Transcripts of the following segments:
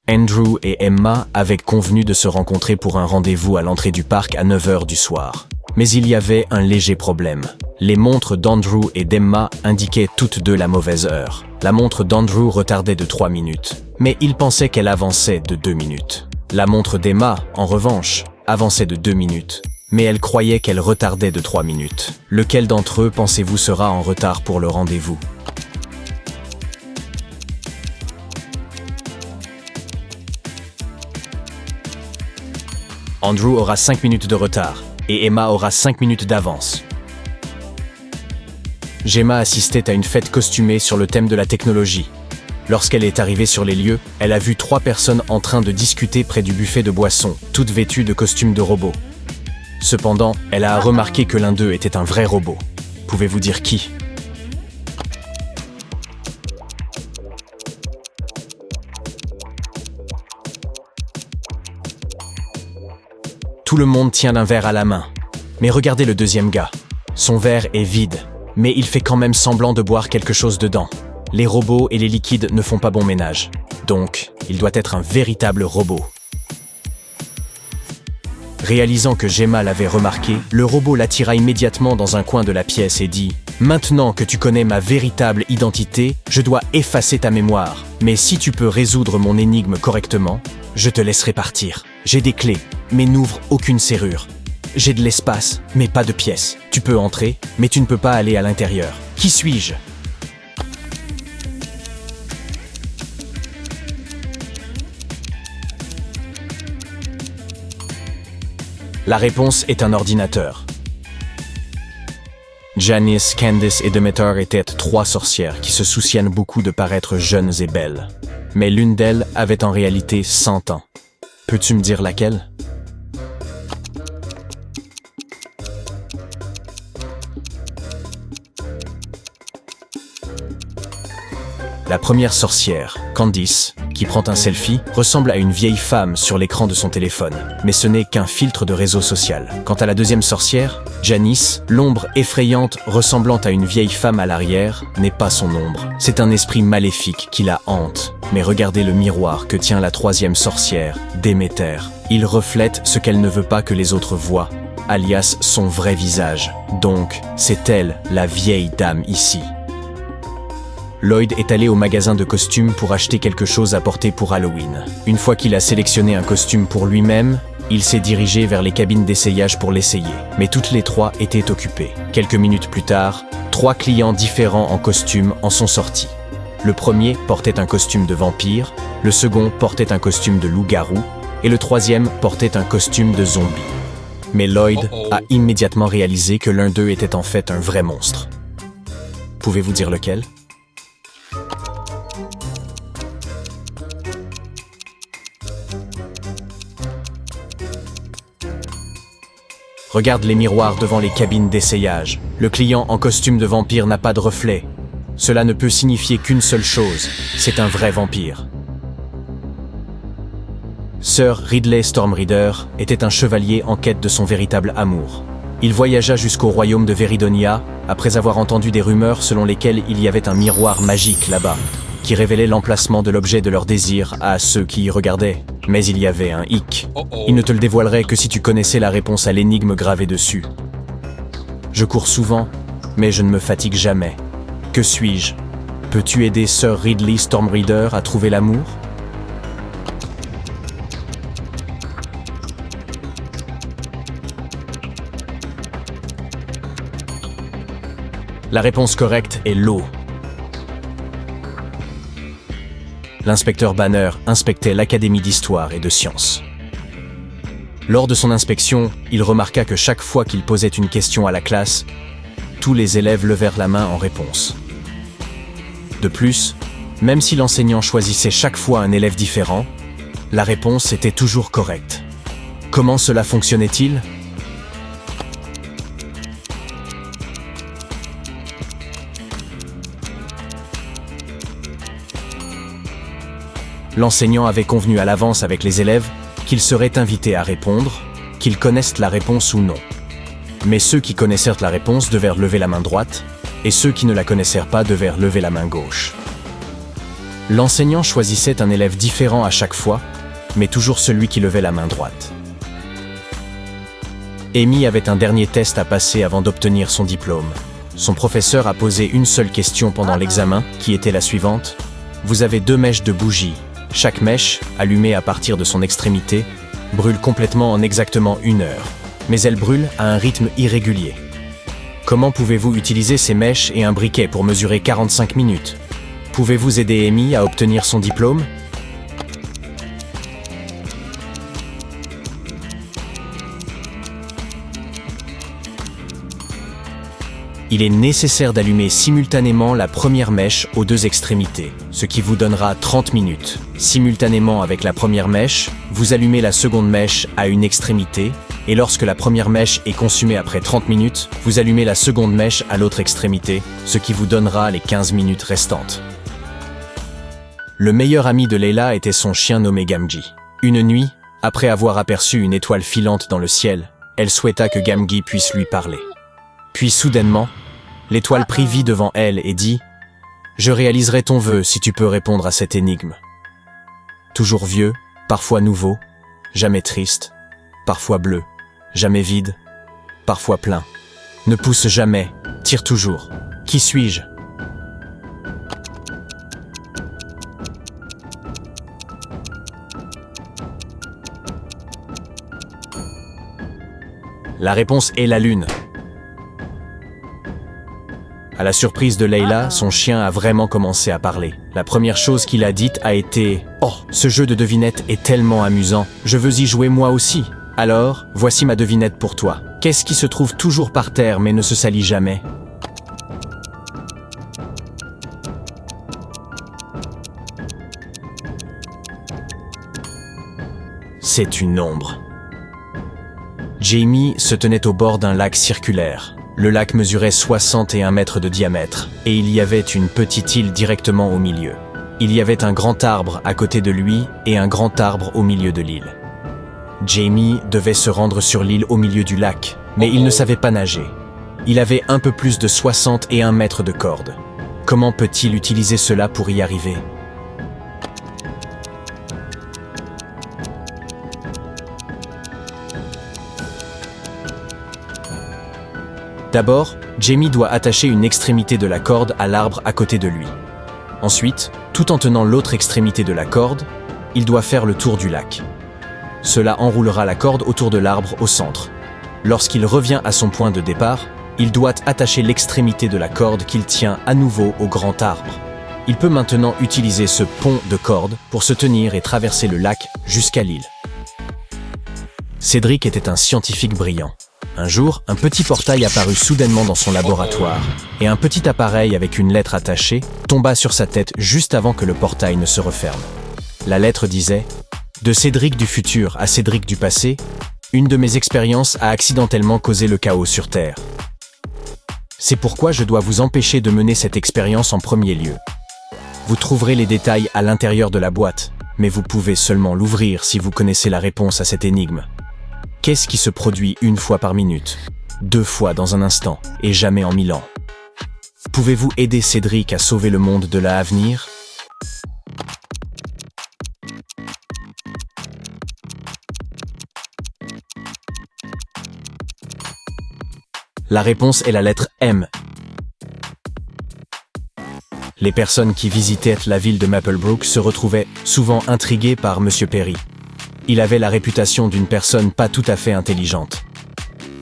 Andrew et Emma avaient convenu de se rencontrer pour un rendez-vous à l'entrée du parc à 9 h du soir. Mais il y avait un léger problème. Les montres d'Andrew et d'Emma indiquaient toutes deux la mauvaise heure. La montre d'Andrew retardait de 3 minutes, mais il pensait qu'elle avançait de 2 minutes. La montre d'Emma, en revanche, avançait de 2 minutes, mais elle croyait qu'elle retardait de 3 minutes. Lequel d'entre eux pensez-vous sera en retard pour le rendez-vous? Andrew aura 5 minutes de retard, et Emma aura 5 minutes d'avance. Gemma assistait à une fête costumée sur le thème de la technologie. Lorsqu'elle est arrivée sur les lieux, elle a vu 3 personnes en train de discuter près du buffet de boissons, toutes vêtues de costumes de robots. Cependant, elle a remarqué que l'un d'eux était un vrai robot. Pouvez-vous dire qui? Tout le monde tient un verre à la main. Mais regardez le deuxième gars. Son verre est vide, mais il fait quand même semblant de boire quelque chose dedans. Les robots et les liquides ne font pas bon ménage. Donc, il doit être un véritable robot. Réalisant que Gemma l'avait remarqué, le robot l'attira immédiatement dans un coin de la pièce et dit « Maintenant que tu connais ma véritable identité, je dois effacer ta mémoire. Mais si tu peux résoudre mon énigme correctement, je te laisserai partir. J'ai des clés, mais n'ouvre aucune serrure. J'ai de l'espace, mais pas de pièces. Tu peux entrer, mais tu ne peux pas aller à l'intérieur. Qui suis-je ? » La réponse est un ordinateur. Janice, Candice et Demeter étaient 3 sorcières qui se souciaient beaucoup de paraître jeunes et belles. Mais l'une d'elles avait en réalité 100 ans. Peux-tu me dire laquelle? La première sorcière, Candice, qui prend un selfie, ressemble à une vieille femme sur l'écran de son téléphone, mais ce n'est qu'un filtre de réseau social. Quant à la deuxième sorcière, Janice, l'ombre effrayante ressemblant à une vieille femme à l'arrière, n'est pas son ombre. C'est un esprit maléfique qui la hante. Mais regardez le miroir que tient la troisième sorcière, Demeter. Il reflète ce qu'elle ne veut pas que les autres voient, alias son vrai visage. Donc, c'est elle, la vieille dame ici. Lloyd est allé au magasin de costumes pour acheter quelque chose à porter pour Halloween. Une fois qu'il a sélectionné un costume pour lui-même, il s'est dirigé vers les cabines d'essayage pour l'essayer. Mais toutes les 3 étaient occupées. Quelques minutes plus tard, 3 clients différents en costume en sont sortis. Le premier portait un costume de vampire, le second portait un costume de loup-garou, et le troisième portait un costume de zombie. Mais Lloyd a immédiatement réalisé que l'un d'eux était en fait un vrai monstre. Pouvez-vous dire lequel? Regarde les miroirs devant les cabines d'essayage. Le client en costume de vampire n'a pas de reflet. Cela ne peut signifier qu'une seule chose, c'est un vrai vampire. Sir Ridley Stormreader était un chevalier en quête de son véritable amour. Il voyagea jusqu'au royaume de Veridonia après avoir entendu des rumeurs selon lesquelles il y avait un miroir magique là-bas, qui révélait l'emplacement de l'objet de leur désir à ceux qui y regardaient. Mais il y avait un hic. Il ne te le dévoilerait que si tu connaissais la réponse à l'énigme gravée dessus. Je cours souvent, mais je ne me fatigue jamais. Que suis-je? Peux-tu aider Sir Ridley Stormreader à trouver l'amour? La réponse correcte est l'eau. L'inspecteur Banner inspectait l'Académie d'Histoire et de Sciences. Lors de son inspection, il remarqua que chaque fois qu'il posait une question à la classe, tous les élèves levèrent la main en réponse. De plus, même si l'enseignant choisissait chaque fois un élève différent, la réponse était toujours correcte. Comment cela fonctionnait-il? L'enseignant avait convenu à l'avance avec les élèves qu'ils seraient invités à répondre, qu'ils connaissent la réponse ou non. Mais ceux qui connaissèrent la réponse devèrent lever la main droite, et ceux qui ne la connaissèrent pas devèrent lever la main gauche. L'enseignant choisissait un élève différent à chaque fois, mais toujours celui qui levait la main droite. Amy avait un dernier test à passer avant d'obtenir son diplôme. Son professeur a posé une seule question pendant l'examen, qui était la suivante. Vous avez 2 mèches de bougies. Chaque mèche, allumée à partir de son extrémité, brûle complètement en exactement 1 heure. Mais elle brûle à un rythme irrégulier. Comment pouvez-vous utiliser ces mèches et un briquet pour mesurer 45 minutes? Pouvez-vous aider Amy à obtenir son diplôme? Il est nécessaire d'allumer simultanément la première mèche aux 2 extrémités, ce qui vous donnera 30 minutes. Simultanément avec la première mèche, vous allumez la seconde mèche à une extrémité, et lorsque la première mèche est consumée après 30 minutes, vous allumez la seconde mèche à l'autre extrémité, ce qui vous donnera les 15 minutes restantes. Le meilleur ami de Leila était son chien nommé Gamji. Une nuit, après avoir aperçu une étoile filante dans le ciel, elle souhaita que Gamji puisse lui parler. Puis soudainement, l'étoile prit vie devant elle et dit « Je réaliserai ton vœu si tu peux répondre à cette énigme. » Toujours vieux, parfois nouveau, jamais triste, parfois bleu, jamais vide, parfois plein. Ne pousse jamais, tire toujours. Qui suis-je? La réponse est la lune. À la surprise de Leila, son chien a vraiment commencé à parler. La première chose qu'il a dite a été « Oh, ce jeu de devinette est tellement amusant, je veux y jouer moi aussi. Alors, voici ma devinette pour toi. Qu'est-ce qui se trouve toujours par terre mais ne se salit jamais ?» C'est une ombre. Jamie se tenait au bord d'un lac circulaire. Le lac mesurait 61 mètres de diamètre, et il y avait une petite île directement au milieu. Il y avait un grand arbre à côté de lui et un grand arbre au milieu de l'île. Jamie devait se rendre sur l'île au milieu du lac, mais il ne savait pas nager. Il avait un peu plus de 61 mètres de corde. Comment peut-il utiliser cela pour y arriver ? D'abord, Jamie doit attacher une extrémité de la corde à l'arbre à côté de lui. Ensuite, tout en tenant l'autre extrémité de la corde, il doit faire le tour du lac. Cela enroulera la corde autour de l'arbre au centre. Lorsqu'il revient à son point de départ, il doit attacher l'extrémité de la corde qu'il tient à nouveau au grand arbre. Il peut maintenant utiliser ce pont de corde pour se tenir et traverser le lac jusqu'à l'île. Cédric était un scientifique brillant. Un jour, un petit portail apparut soudainement dans son laboratoire, et un petit appareil avec une lettre attachée tomba sur sa tête juste avant que le portail ne se referme. La lettre disait « De Cédric du futur à Cédric du passé, une de mes expériences a accidentellement causé le chaos sur Terre. C'est pourquoi je dois vous empêcher de mener cette expérience en premier lieu. Vous trouverez les détails à l'intérieur de la boîte, mais vous pouvez seulement l'ouvrir si vous connaissez la réponse à cette énigme. Qu'est-ce qui se produit 1 fois par minute, 2 fois dans un instant, et jamais en 1000 ans? Pouvez-vous aider Cédric à sauver le monde de l'avenir? La réponse est la lettre M. Les personnes qui visitaient la ville de Maplebrook se retrouvaient souvent intriguées par M. Perry. Il avait la réputation d'une personne pas tout à fait intelligente.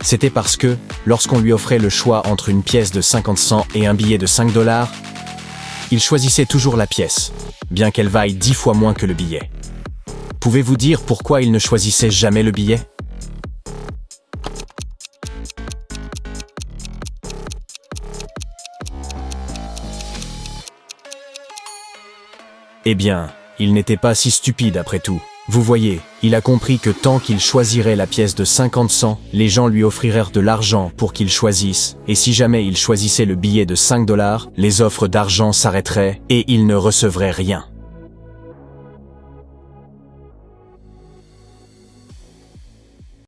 C'était parce que, lorsqu'on lui offrait le choix entre une pièce de 50 cents et un billet de 5 $, il choisissait toujours la pièce, bien qu'elle vaille 10 fois moins que le billet. Pouvez-vous dire pourquoi il ne choisissait jamais le billet? Eh bien, il n'était pas si stupide après tout. Vous voyez, il a compris que tant qu'il choisirait la pièce de 50 cents, les gens lui offriraient de l'argent pour qu'il choisisse, et si jamais il choisissait le billet de 5 $, les offres d'argent s'arrêteraient et il ne recevrait rien.